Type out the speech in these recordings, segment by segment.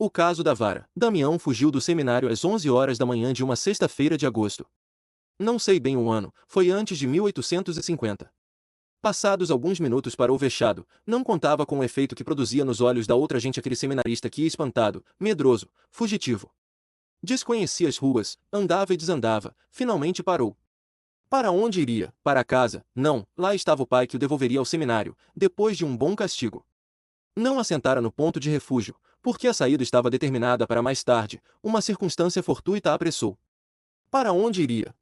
O caso da vara. Damião fugiu do seminário às 11 horas da manhã de uma sexta-feira de agosto. Não sei bem o ano, foi antes de 1850. Passados alguns minutos parou vexado, não contava com o efeito que produzia nos olhos da outra gente aquele seminarista que ia espantado, medroso, fugitivo. Desconhecia as ruas, andava e desandava, finalmente parou. Para onde iria? Para casa? Não, lá estava o pai que o devolveria ao seminário, depois de um bom castigo. Não assentara no ponto de refúgio, porque a saída estava determinada para mais tarde, uma circunstância fortuita a apressou. Para onde iria?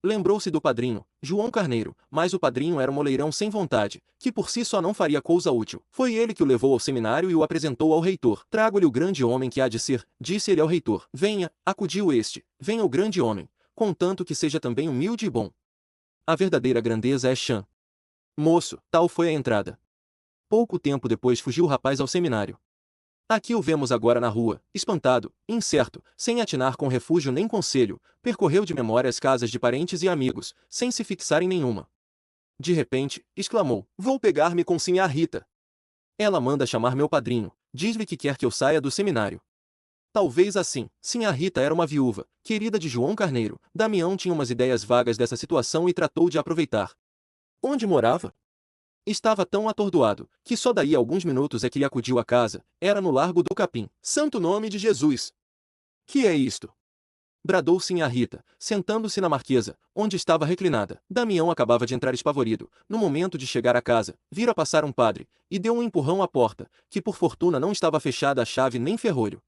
Lembrou-se do padrinho, João Carneiro, mas o padrinho era um moleirão sem vontade, que por si só não faria coisa útil. Foi ele que o levou ao seminário e o apresentou ao reitor. Trago-lhe o grande homem que há de ser, disse ele ao reitor. Venha, acudiu este, venha o grande homem, contanto que seja também humilde e bom. A verdadeira grandeza é chã. Moço, tal foi a entrada. Pouco tempo depois fugiu o rapaz ao seminário. Aqui o vemos agora na rua, espantado, incerto, sem atinar com refúgio nem conselho, percorreu de memória as casas de parentes e amigos, sem se fixar em nenhuma. De repente, exclamou, vou pegar-me com sinhá Rita. Ela manda chamar meu padrinho, diz-lhe que quer que eu saia do seminário. Talvez assim, sinhá Rita era uma viúva, querida de João Carneiro. Damião tinha umas ideias vagas dessa situação e tratou de aproveitar. Onde morava? Estava tão atordoado, que só daí a alguns minutos é que lhe acudiu a casa, era no Largo do Capim. Santo nome de Jesus! Que é isto? Bradou sinhá Rita, sentando-se na marquesa, onde estava reclinada. Damião acabava de entrar espavorido. No momento de chegar à casa, vira passar um padre, e deu um empurrão à porta, que por fortuna não estava fechada a chave nem ferrolho.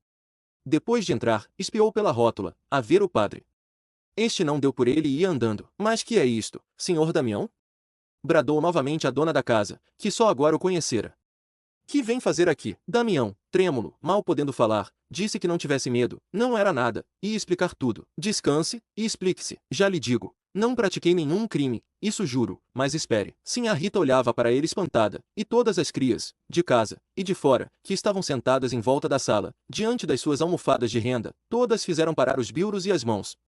Depois de entrar, espiou pela rótula, a ver o padre. Este não deu por ele e ia andando. Mas que é isto, senhor Damião? Bradou novamente a dona da casa, que só agora o conhecera. Que vem fazer aqui? Damião, trêmulo, mal podendo falar, disse que não tivesse medo, não era nada, ia explicar tudo. Descanse, e explique-se, já lhe digo. Não pratiquei nenhum crime, isso juro, mas espere. Sinhá Rita olhava para ele espantada, e todas as crias, de casa, e de fora, que estavam sentadas em volta da sala, diante das suas almofadas de renda, todas fizeram parar os biuros e as mãos.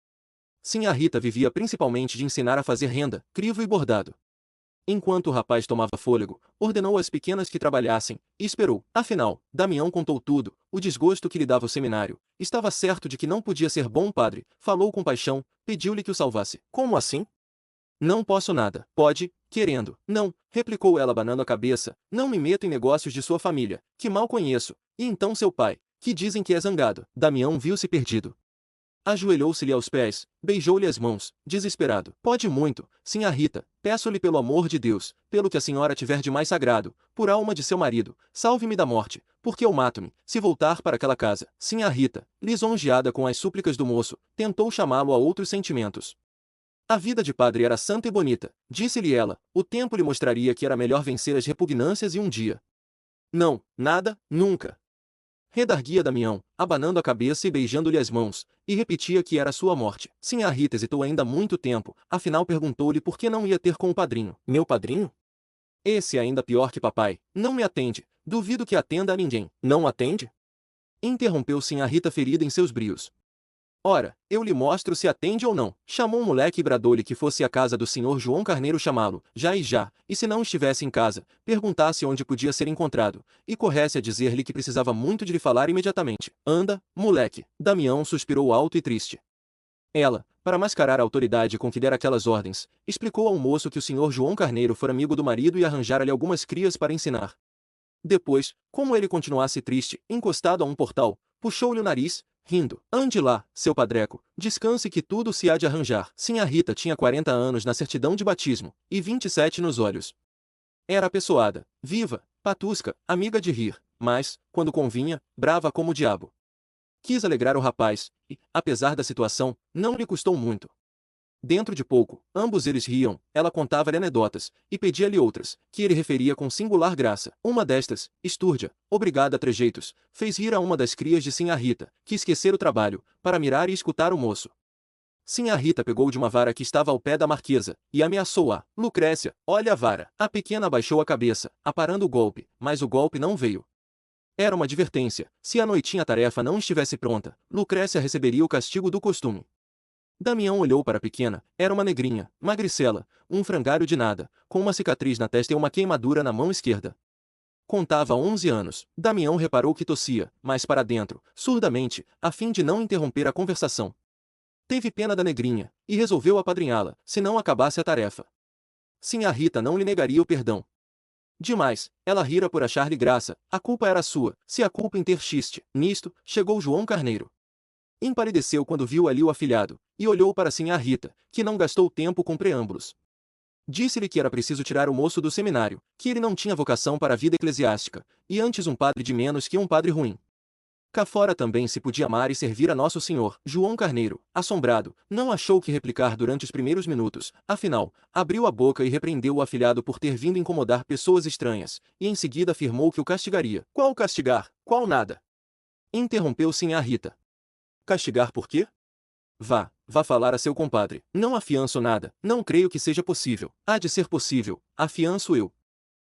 Sinhá Rita vivia principalmente de ensinar a fazer renda, crivo e bordado. Enquanto o rapaz tomava fôlego, ordenou às pequenas que trabalhassem, e esperou. Afinal, Damião contou tudo, o desgosto que lhe dava o seminário. Estava certo de que não podia ser bom padre, falou com paixão, pediu-lhe que o salvasse. Como assim? Não posso nada. Pode, querendo. Não, replicou ela abanando a cabeça, não me meto em negócios de sua família, que mal conheço. E então seu pai, que dizem que é zangado. Damião viu-se perdido. Ajoelhou-se-lhe aos pés, beijou-lhe as mãos, desesperado. Pode muito, sinhá Rita, peço-lhe pelo amor de Deus, pelo que a senhora tiver de mais sagrado, por alma de seu marido, salve-me da morte, porque eu mato-me, se voltar para aquela casa. Sinhá Rita, lisonjeada com as súplicas do moço, tentou chamá-lo a outros sentimentos. A vida de padre era santa e bonita, disse-lhe ela, o tempo lhe mostraria que era melhor vencer as repugnâncias e um dia. Não, nada, nunca. Redarguia Damião, abanando a cabeça e beijando-lhe as mãos, e repetia que era sua morte. Sinhá Rita hesitou ainda muito tempo, afinal perguntou-lhe por que não ia ter com o padrinho. Meu padrinho? Esse é ainda pior que papai, não me atende, duvido que atenda a ninguém. Não atende? Interrompeu Sinhá Rita ferida em seus brios. Ora, eu lhe mostro se atende ou não. Chamou um moleque e bradou-lhe que fosse à casa do senhor João Carneiro chamá-lo, já, e se não estivesse em casa, perguntasse onde podia ser encontrado, e corresse a dizer-lhe que precisava muito de lhe falar imediatamente. Anda, moleque. Damião suspirou alto e triste. Ela, para mascarar a autoridade com que dera aquelas ordens, explicou ao moço que o senhor João Carneiro fora amigo do marido e arranjara-lhe algumas crias para ensinar. Depois, como ele continuasse triste, encostado a um portal, puxou-lhe o nariz, rindo. Ande lá, seu padreco, descanse que tudo se há de arranjar. Sinhá Rita tinha 40 anos na certidão de batismo, e 27 nos olhos. Era apessoada, viva, patusca, amiga de rir, mas, quando convinha, brava como o diabo. Quis alegrar o rapaz, e, apesar da situação, não lhe custou muito. Dentro de pouco, ambos eles riam, ela contava-lhe anedotas, e pedia-lhe outras, que ele referia com singular graça. Uma destas, estúrdia, obrigada a trejeitos, fez rir a uma das crias de Sinhá Rita, que esquecera o trabalho, para mirar e escutar o moço. Sinhá Rita pegou de uma vara que estava ao pé da marquesa, e ameaçou-a. Lucrécia, olha a vara. A pequena abaixou a cabeça, aparando o golpe, mas o golpe não veio. Era uma advertência, se à noitinha a tarefa não estivesse pronta, Lucrécia receberia o castigo do costume. Damião olhou para a pequena, era uma negrinha, magricela, um frangalho de nada, com uma cicatriz na testa e uma queimadura na mão esquerda. Contava 11 anos. Damião reparou que tossia, mas para dentro, surdamente, a fim de não interromper a conversação. Teve pena da negrinha, e resolveu apadrinhá-la, se não acabasse a tarefa. Sinhá Rita não lhe negaria o perdão. Demais, ela rira por achar-lhe graça, a culpa era sua, se a culpa em ter xiste. Nisto, chegou João Carneiro. Empalideceu quando viu ali o afilhado, e olhou para Sinhá Rita, que não gastou tempo com preâmbulos. Disse-lhe que era preciso tirar o moço do seminário, que ele não tinha vocação para a vida eclesiástica, e antes um padre de menos que um padre ruim. Cá fora também se podia amar e servir a Nosso Senhor. João Carneiro, assombrado, não achou que replicar durante os primeiros minutos, afinal, abriu a boca e repreendeu o afilhado por ter vindo incomodar pessoas estranhas, e em seguida afirmou que o castigaria. Qual castigar? Qual nada? Interrompeu Sinhá Rita. Castigar por quê? Vá falar a seu compadre. Não afianço nada, não creio que seja possível. Há de ser possível, afianço eu.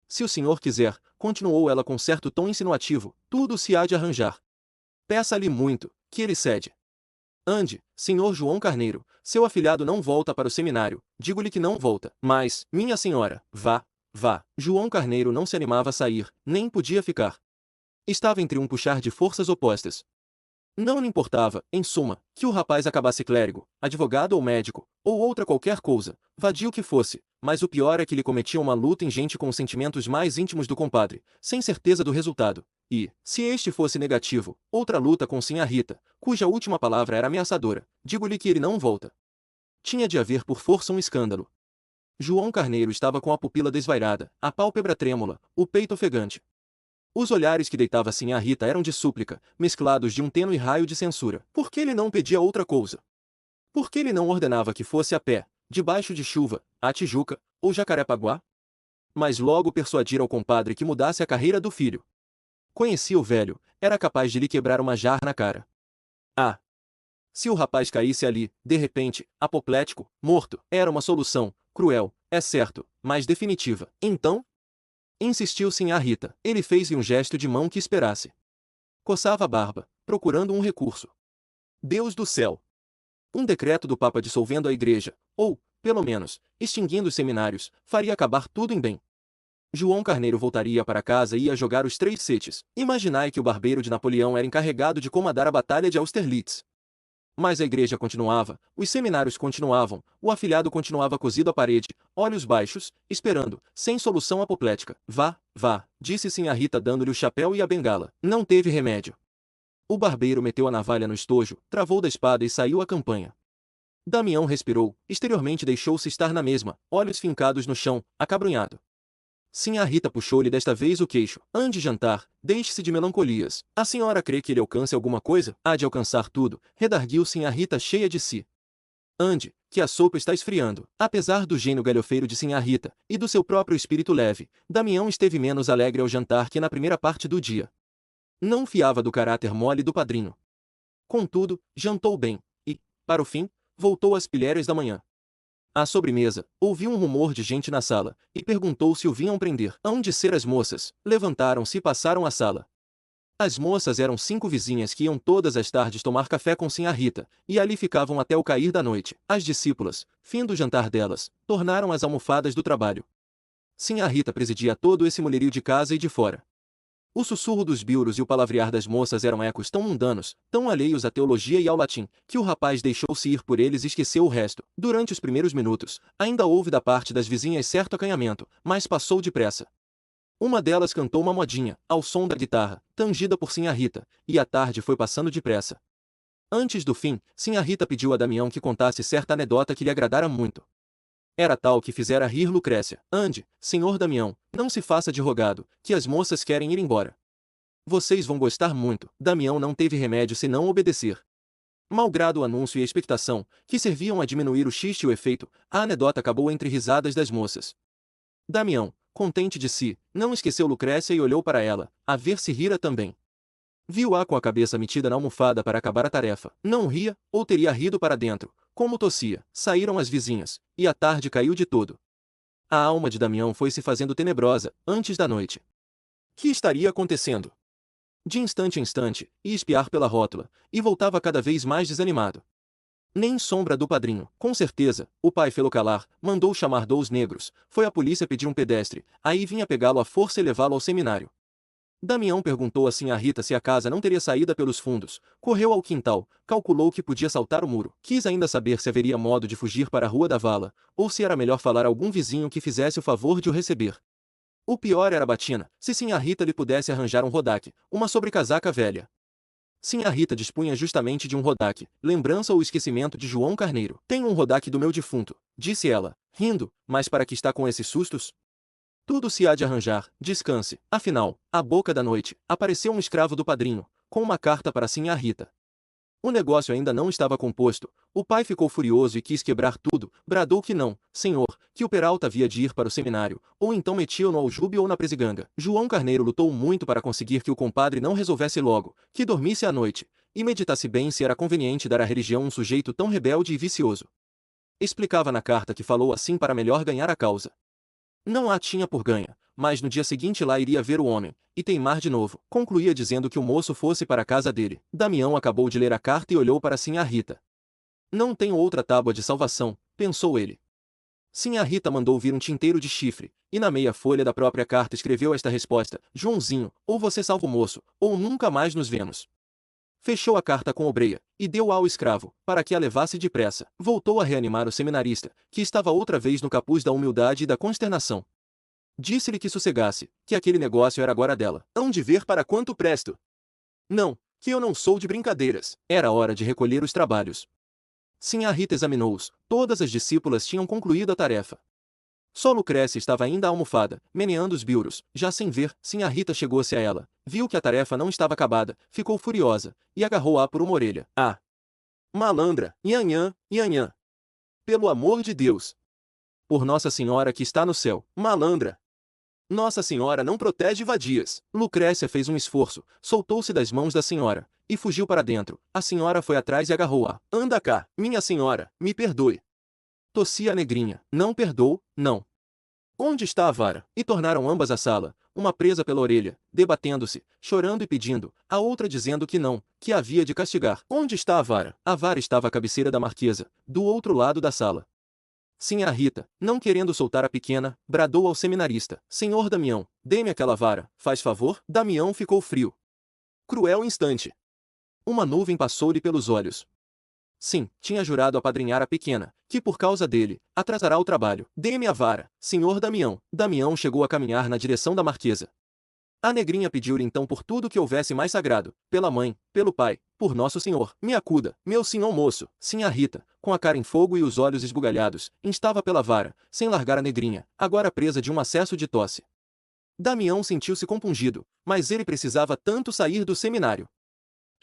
Se o senhor quiser, continuou ela com certo tom insinuativo, tudo se há de arranjar. Peça-lhe muito, que ele cede. Ande, senhor João Carneiro, seu afilhado não volta para o seminário, digo-lhe que não volta. Mas, minha senhora, vá. João Carneiro não se animava a sair, nem podia ficar. Estava entre um puxar de forças opostas. Não lhe importava, em suma, que o rapaz acabasse clérigo, advogado ou médico, ou outra qualquer coisa, vadio que fosse, mas o pior é que lhe cometia uma luta ingente com os sentimentos mais íntimos do compadre, sem certeza do resultado, e, se este fosse negativo, outra luta com Sinhá Rita, cuja última palavra era ameaçadora, digo-lhe que ele não volta. Tinha de haver por força um escândalo. João Carneiro estava com a pupila desvairada, a pálpebra trêmula, o peito ofegante. Os olhares que deitava Sinhá Rita eram de súplica, mesclados de um tênue raio de censura. Por que ele não pedia outra coisa? Por que ele não ordenava que fosse a pé, debaixo de chuva, a Tijuca, ou Jacarepaguá? Mas logo persuadira ao compadre que mudasse a carreira do filho. Conhecia o velho, era capaz de lhe quebrar uma jarra na cara. Ah! Se o rapaz caísse ali, de repente, apoplético, morto, era uma solução, cruel, é certo, mas definitiva. Então? Insistiu Sinhá Rita. Ele fez-lhe um gesto de mão que esperasse. Coçava a barba, procurando um recurso. Deus do céu! Um decreto do Papa dissolvendo a igreja, ou, pelo menos, extinguindo os seminários, faria acabar tudo em bem. João Carneiro voltaria para casa e ia jogar os 3 setes. Imaginai que o barbeiro de Napoleão era encarregado de comandar a batalha de Austerlitz. Mas a igreja continuava, os seminários continuavam, o afilhado continuava cozido à parede, olhos baixos, esperando, sem solução apoplética. Vá, disse Sinhá Rita dando-lhe o chapéu e a bengala. Não teve remédio. O barbeiro meteu a navalha no estojo, travou da espada e saiu à campanha. Damião respirou, exteriormente deixou-se estar na mesma, olhos fincados no chão, acabrunhado. Sinhá Rita puxou-lhe desta vez o queixo. Ande jantar, deixe-se de melancolias. A senhora crê que ele alcance alguma coisa? Há de alcançar tudo, redarguiu Sinhá Rita cheia de si. Ande, que a sopa está esfriando. Apesar do gênio galhofeiro de Sinhá Rita, e do seu próprio espírito leve, Damião esteve menos alegre ao jantar que na primeira parte do dia. Não fiava do caráter mole do padrinho. Contudo, jantou bem, e, para o fim, voltou às pilhérias da manhã. À sobremesa, ouviu um rumor de gente na sala, e perguntou se o vinham prender. Hão de ser as moças. Levantaram-se e passaram à sala. As moças eram 5 vizinhas que iam todas as tardes tomar café com Sinhá Rita, e ali ficavam até o cair da noite. As discípulas, fim do jantar delas, tornaram as almofadas do trabalho. Sinhá Rita presidia todo esse mulherio de casa e de fora. O sussurro dos biuros e o palavrear das moças eram ecos tão mundanos, tão alheios à teologia e ao latim, que o rapaz deixou-se ir por eles e esqueceu o resto. Durante os primeiros minutos, ainda houve da parte das vizinhas certo acanhamento, mas passou depressa. Uma delas cantou uma modinha, ao som da guitarra, tangida por Sinhá Rita, e a tarde foi passando depressa. Antes do fim, Sinhá Rita pediu a Damião que contasse certa anedota que lhe agradara muito. Era tal que fizera rir Lucrécia. Ande, senhor Damião, não se faça de rogado, que as moças querem ir embora. Vocês vão gostar muito. Damião não teve remédio senão obedecer. Malgrado o anúncio e a expectação, que serviam a diminuir o xiste e o efeito, a anedota acabou entre risadas das moças. Damião, contente de si, não esqueceu Lucrécia e olhou para ela, a ver se rira também. Viu-a com a cabeça metida na almofada para acabar a tarefa. Não ria, ou teria rido para dentro. Como tossia, saíram as vizinhas, e a tarde caiu de todo. A alma de Damião foi se fazendo tenebrosa, antes da noite. Que estaria acontecendo? De instante em instante, ia espiar pela rótula, e voltava cada vez mais desanimado. Nem sombra do padrinho. Com certeza, o pai fê-lo calar, mandou chamar 2 negros, foi à polícia pedir um pedestre, aí vinha pegá-lo à força e levá-lo ao seminário. Damião perguntou a sinhá Rita se a casa não teria saída pelos fundos, correu ao quintal, calculou que podia saltar o muro, quis ainda saber se haveria modo de fugir para a Rua da Vala, ou se era melhor falar a algum vizinho que fizesse o favor de o receber. O pior era a batina, se sinhá Rita lhe pudesse arranjar um rodaque, uma sobrecasaca velha. Sinhá Rita dispunha justamente de um rodaque, lembrança ou esquecimento de João Carneiro. Tenho um rodaque do meu defunto, disse ela, rindo, mas para que está com esses sustos? Tudo se há de arranjar, descanse. Afinal, à boca da noite, apareceu um escravo do padrinho, com uma carta para sinhá Rita. O negócio ainda não estava composto. O pai ficou furioso e quis quebrar tudo, bradou que não, senhor, que o Peralta havia de ir para o seminário, ou então metia-o no aljube ou na presiganga. João Carneiro lutou muito para conseguir que o compadre não resolvesse logo, que dormisse à noite, e meditasse bem se era conveniente dar à religião um sujeito tão rebelde e vicioso. Explicava na carta que falou assim para melhor ganhar a causa. Não a tinha por ganha, mas no dia seguinte lá iria ver o homem, e teimar de novo. Concluía dizendo que o moço fosse para a casa dele. Damião acabou de ler a carta e olhou para sinhá Rita. Não tenho outra tábua de salvação, pensou ele. Sinhá Rita mandou vir um tinteiro de chifre, e na meia folha da própria carta escreveu esta resposta: Joãozinho, ou você salva o moço, ou nunca mais nos vemos. Fechou a carta com obreia, e deu ao escravo, para que a levasse depressa. Voltou a reanimar o seminarista, que estava outra vez no capuz da humildade e da consternação. Disse-lhe que sossegasse, que aquele negócio era agora dela. Hão de ver para quanto presto. Não, que eu não sou de brincadeiras. Era hora de recolher os trabalhos. Sinhá Rita examinou-os. Todas as discípulas tinham concluído a tarefa. Só Lucrécia estava ainda à almofada, meneando os biuros. Já sem ver, sinhá Rita chegou-se a ela, viu que a tarefa não estava acabada, ficou furiosa, e agarrou-a por uma orelha. Ah! Malandra! Nhanhã, nhanhã! Pelo amor de Deus! Por Nossa Senhora que está no céu, malandra! Nossa Senhora não protege vadias. Lucrécia fez um esforço, soltou-se das mãos da senhora, e fugiu para dentro. A senhora foi atrás e agarrou-a. Anda cá, minha senhora, me perdoe. Tossia a negrinha. Não perdoo, não. Onde está a vara? E tornaram ambas à sala, uma presa pela orelha, debatendo-se, chorando e pedindo, a outra dizendo que não, que havia de castigar. Onde está a vara? A vara estava à cabeceira da marquesa, do outro lado da sala. Sinhá Rita, não querendo soltar a pequena, bradou ao seminarista: Senhor Damião, dê-me aquela vara, faz favor. Damião ficou frio. Cruel instante. Uma nuvem passou-lhe pelos olhos. Sim, tinha jurado apadrinhar a pequena, que por causa dele, atrasará o trabalho. Dê-me a vara, senhor Damião. Damião chegou a caminhar na direção da marquesa. A negrinha pediu-lhe então por tudo que houvesse mais sagrado, pela mãe, pelo pai, por Nosso Senhor. Me acuda, meu senhor moço. Sinhá Rita, com a cara em fogo e os olhos esbugalhados, instava pela vara, sem largar a negrinha, agora presa de um acesso de tosse. Damião sentiu-se compungido, mas ele precisava tanto sair do seminário.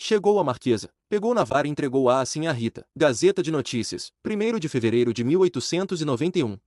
Chegou a marquesa, pegou na vara e entregou-a a sinhá Rita. Gazeta de Notícias, 1º de fevereiro de 1891.